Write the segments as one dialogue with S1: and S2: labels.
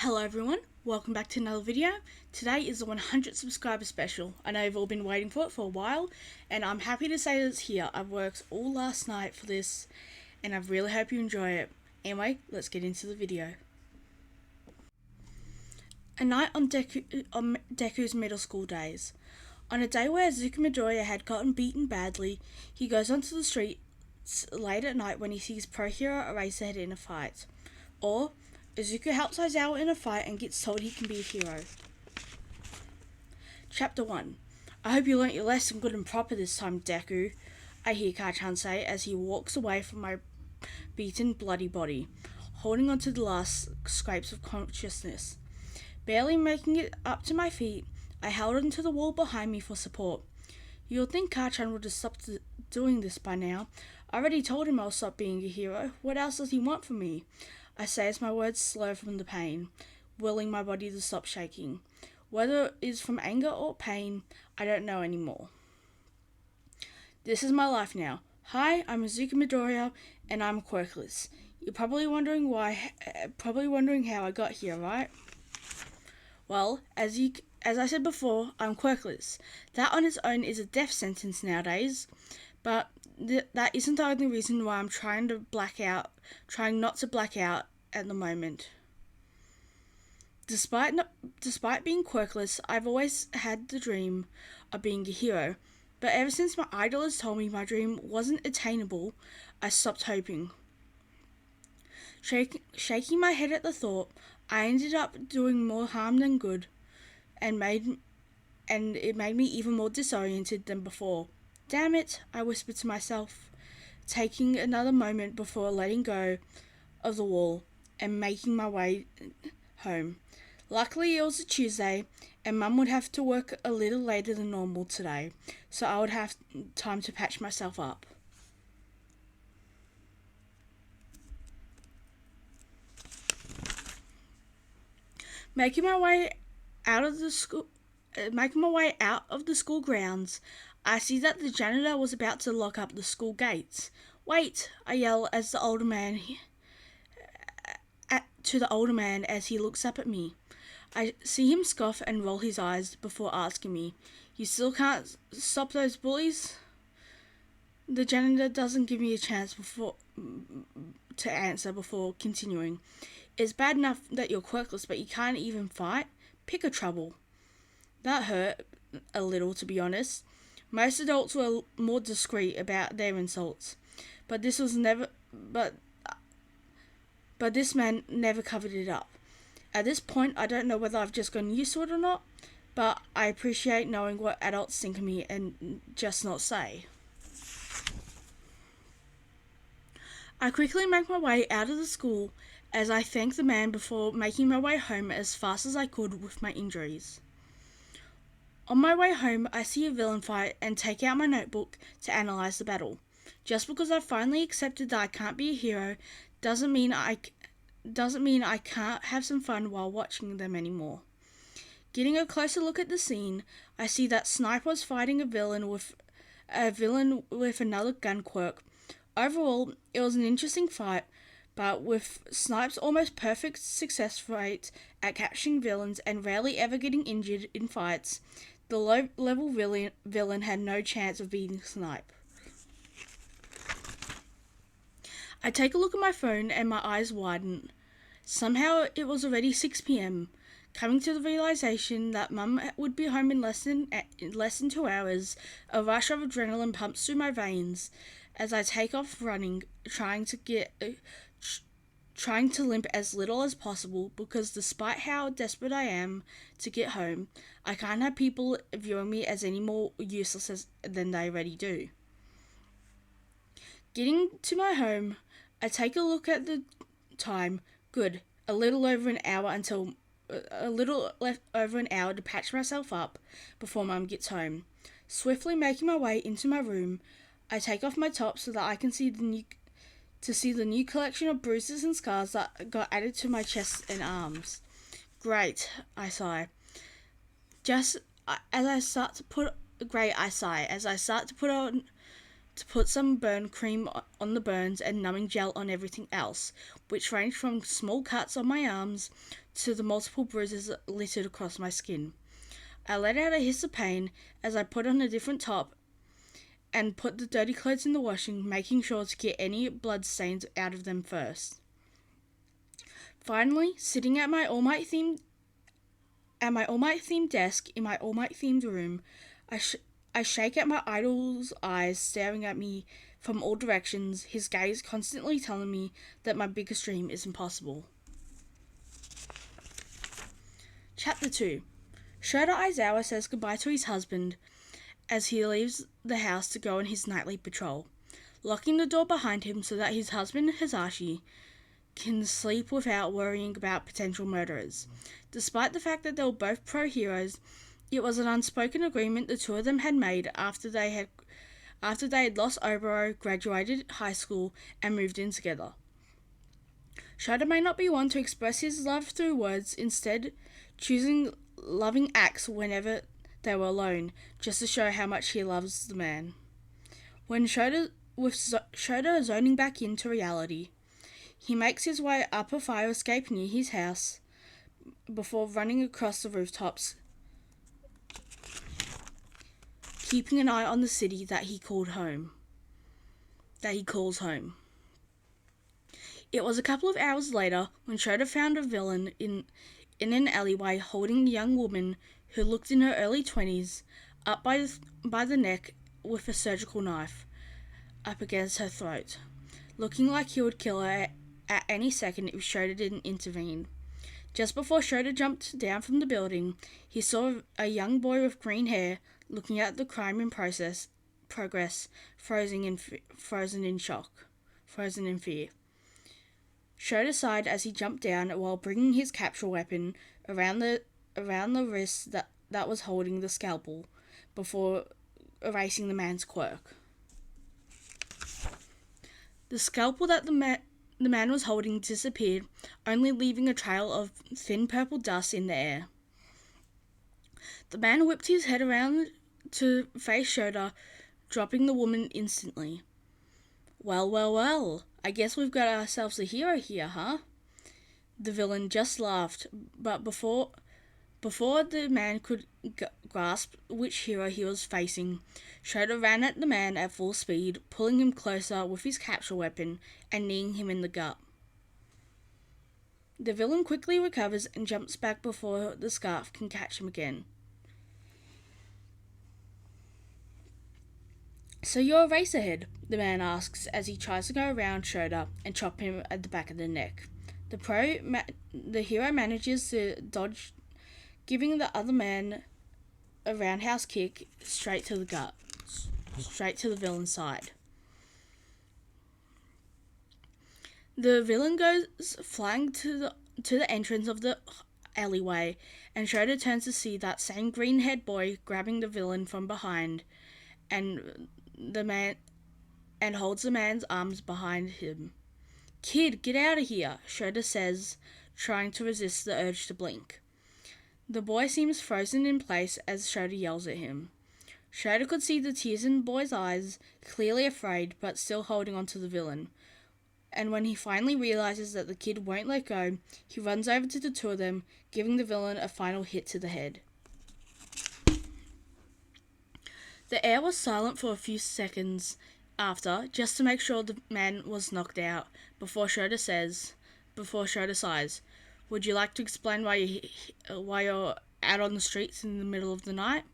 S1: Hello everyone, welcome back to another video. Today is the 100 subscriber special. I know you've all been waiting for it for a while, and I'm happy to say that it's here. I've worked all last night for this, and I really hope you enjoy it. Anyway, let's get into the video. A night on Deku's middle school days. On a day where Izuku Midoriya had gotten beaten badly, he goes onto the street late at night when he sees pro hero Eraserhead in a fight. Or Izuku helps Aizawa in a fight and gets told he can be a hero. Chapter 1. I hope you learnt your lesson good and proper this time, Deku, I hear Kai-chan say as he walks away from my beaten, bloody body, holding on to the last scrapes of consciousness. Barely making it up to my feet, I held onto the wall behind me for support. You would think Kai-chan would have stopped doing this by now. I already told him I'll stop being a hero. What else does he want from me? I say as my words slow from the pain, willing my body to stop shaking. Whether it is from anger or pain, I don't know anymore. This is my life now. Hi, I'm Izuku Midoriya, and I'm quirkless. You're probably wondering how I got here, right? Well, as I said before, I'm quirkless. That on its own is a death sentence nowadays, but that isn't the only reason why I'm trying not to black out at the moment. Despite being quirkless, I've always had the dream of being a hero, but ever since my idol told me my dream wasn't attainable, I stopped hoping. Shaking my head at the thought, I ended up doing more harm than good, and it made me even more disoriented than before. Damn it, I whispered to myself, taking another moment before letting go of the wall and making my way home. Luckily it was a Tuesday, and Mum would have to work a little later than normal today, so I would have time to patch myself up. Making my way out of the school grounds, I see that the janitor was about to lock up the school gates. Wait, I yell as the older man as he looks up at me. I see him scoff and roll his eyes before asking me, "You still can't stop those bullies?" The janitor doesn't give me a chance to answer before continuing. It's bad enough that you're quirkless, but you can't even fight? Pick a trouble. That hurt a little, to be honest. Most adults were more discreet about their insults, but this man never covered it up. At this point, I don't know whether I've just gotten used to it or not, but I appreciate knowing what adults think of me and just not say. I quickly make my way out of the school as I thank the man before making my way home as fast as I could with my injuries. On my way home, I see a villain fight and take out my notebook to analyse the battle. Just because I've finally accepted that I can't be a hero doesn't mean I can't have some fun while watching them anymore. Getting a closer look at the scene, I see that Snipe was fighting a villain with another gun quirk. Overall, it was an interesting fight, but with Snipe's almost perfect success rate at capturing villains and rarely ever getting injured in fights, the low-level villain had no chance of beating Snipe. I take a look at my phone and my eyes widen. Somehow it was already 6 p.m. Coming to the realization that Mum would be home in less than 2 hours, a rush of adrenaline pumps through my veins as I take off running, trying to limp as little as possible because despite how desperate I am to get home, I can't have people viewing me as any more useless than they already do. Getting to my home, I take a look at the time. Good, a little over an hour to patch myself up before Mum gets home. Swiftly making my way into my room, I take off my top so that I can see the new collection of bruises and scars that got added to my chest and arms. Great, I sigh. As I start to put on to put some burn cream on the burns and numbing gel on everything else, which ranged from small cuts on my arms to the multiple bruises littered across my skin. I let out a hiss of pain as I put on a different top and put the dirty clothes in the washing, making sure to get any blood stains out of them first. Finally, sitting at my All Might themed desk in my All Might themed room, I shake at my idol's eyes staring at me from all directions, his gaze constantly telling me that my biggest dream is impossible. Chapter 2. Shota Aizawa says goodbye to his husband as he leaves the house to go on his nightly patrol, locking the door behind him so that his husband Hasashi can sleep without worrying about potential murderers. Despite the fact that they were both pro-heroes, it was an unspoken agreement the two of them had made after they had lost Oboro, graduated high school, and moved in together. Shota may not be one to express his love through words, instead choosing loving acts whenever they were alone, just to show how much he loves the man. With Shota zoning back into reality, he makes his way up a fire escape near his house before running across the rooftops, keeping an eye on the city that he calls home. It was a couple of hours later when Shota found a villain in an alleyway holding a young woman who looked in her early 20s up by the neck with a surgical knife up against her throat, looking like he would kill her at any second if Shota didn't intervene. Just before Shota jumped down from the building, he saw a young boy with green hair looking at the crime in progress, frozen in fear. Shota sighed as he jumped down while bringing his capture weapon around the wrist that was holding the scalpel before erasing the man's quirk. The scalpel that the man was holding disappeared, only leaving a trail of thin purple dust in the air. The man whipped his head around to face Shota, dropping the woman instantly. Well, I guess we've got ourselves a hero here, huh? The villain just laughed, but before the man could grasp which hero he was facing, Shota ran at the man at full speed, pulling him closer with his capture weapon and kneeing him in the gut. The villain quickly recovers and jumps back before the scarf can catch him again. So you're a racerhead, the man asks as he tries to go around Shota and chop him at the back of the neck. The hero manages to dodge, giving the other man a roundhouse kick straight to the gut, straight to the villain's side. The villain goes flying to the entrance of the alleyway, and Shota turns to see that same green-haired boy grabbing the villain from behind, and holds the man's arms behind him. "Kid, get out of here," Shota says, trying to resist the urge to blink. The boy seems frozen in place as Shota yells at him. Shota could see the tears in the boy's eyes, clearly afraid but still holding on to the villain. And when he finally realizes that the kid won't let go, he runs over to the two of them, giving the villain a final hit to the head. The air was silent for a few seconds after, just to make sure the man was knocked out, before Shota sighs, "Would you like to explain why you're out on the streets in the middle of the night?"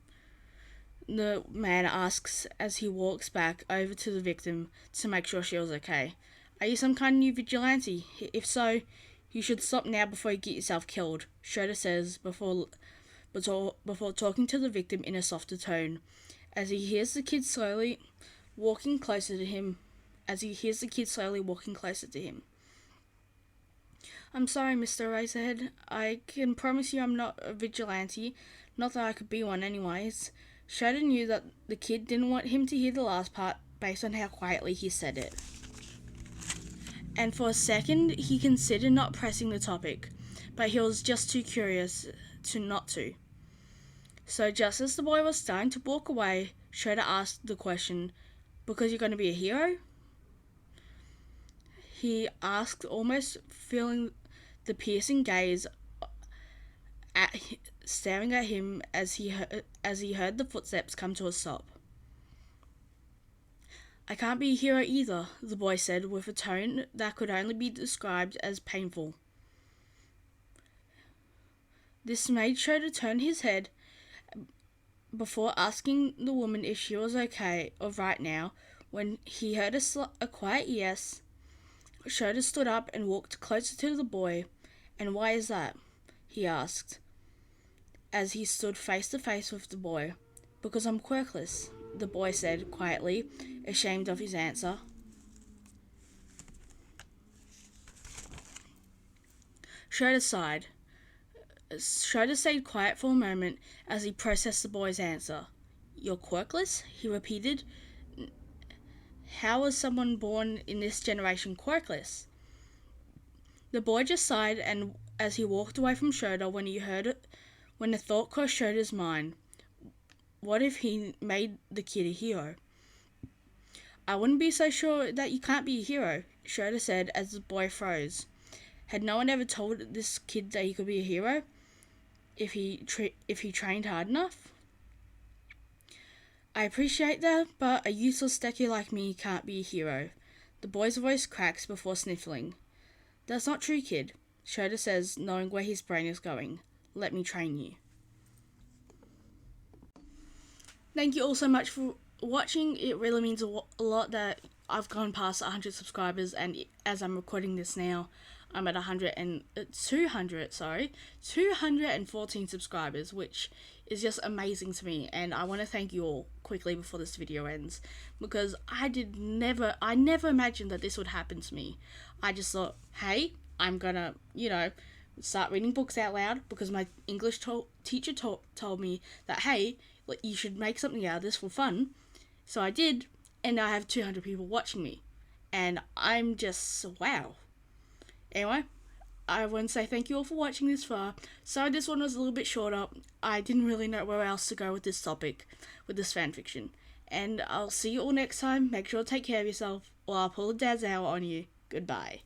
S1: The man asks as he walks back over to the victim to make sure she was okay. "Are you some kind of new vigilante? If so, you should stop now before you get yourself killed," Shota says before talking to the victim in a softer tone, as he hears the kid slowly walking closer to him. "I'm sorry, Mr. Razorhead. I can promise you I'm not a vigilante. Not that I could be one anyways." Shota knew that the kid didn't want him to hear the last part based on how quietly he said it. And for a second, he considered not pressing the topic, but he was just too curious not to. So just as the boy was starting to walk away, Shota asked the question, Because you're going to be a hero? He asked, almost feeling the piercing gaze staring at him as he heard the footsteps come to a stop. I can't be a hero either, the boy said with a tone that could only be described as painful. This made Shota turn his head before asking the woman if she was okay or right now. When he heard a quiet yes, Shota stood up and walked closer to the boy. And why is that? He asked, as he stood face to face with the boy. Because I'm quirkless, the boy said quietly, ashamed of his answer. Shota sighed. Shota stayed quiet for a moment as he processed the boy's answer. You're quirkless? He repeated. How was someone born in this generation quirkless? The boy just sighed, and as he walked away from Shota when the thought crossed Shota's mind, what if he made the kid a hero? I wouldn't be so sure that you can't be a hero, Shota said as the boy froze. Had no one ever told this kid that he could be a hero if he trained hard enough? I appreciate that, but a useless Deku like me can't be a hero. The boy's voice cracks before sniffling. That's not true, kid, Shota says, knowing where his brain is going. Let me train you. Thank you all so much for watching. It really means a lot that I've gone past 100 subscribers, and as I'm recording this now, I'm at 214 subscribers, which is just amazing to me, and I want to thank you all quickly before this video ends, because I never imagined that this would happen to me. I just thought, hey, I'm gonna, start reading books out loud, because my English teacher told me that, hey, you should make something out of this for fun. So I did, and now I have 200 people watching me, and I'm just, wow. Anyway, I want to say thank you all for watching this far. Sorry this one was a little bit shorter. I didn't really know where else to go with this topic, with this fanfiction. And I'll see you all next time. Make sure to take care of yourself, or I'll pull a dad's hour on you. Goodbye.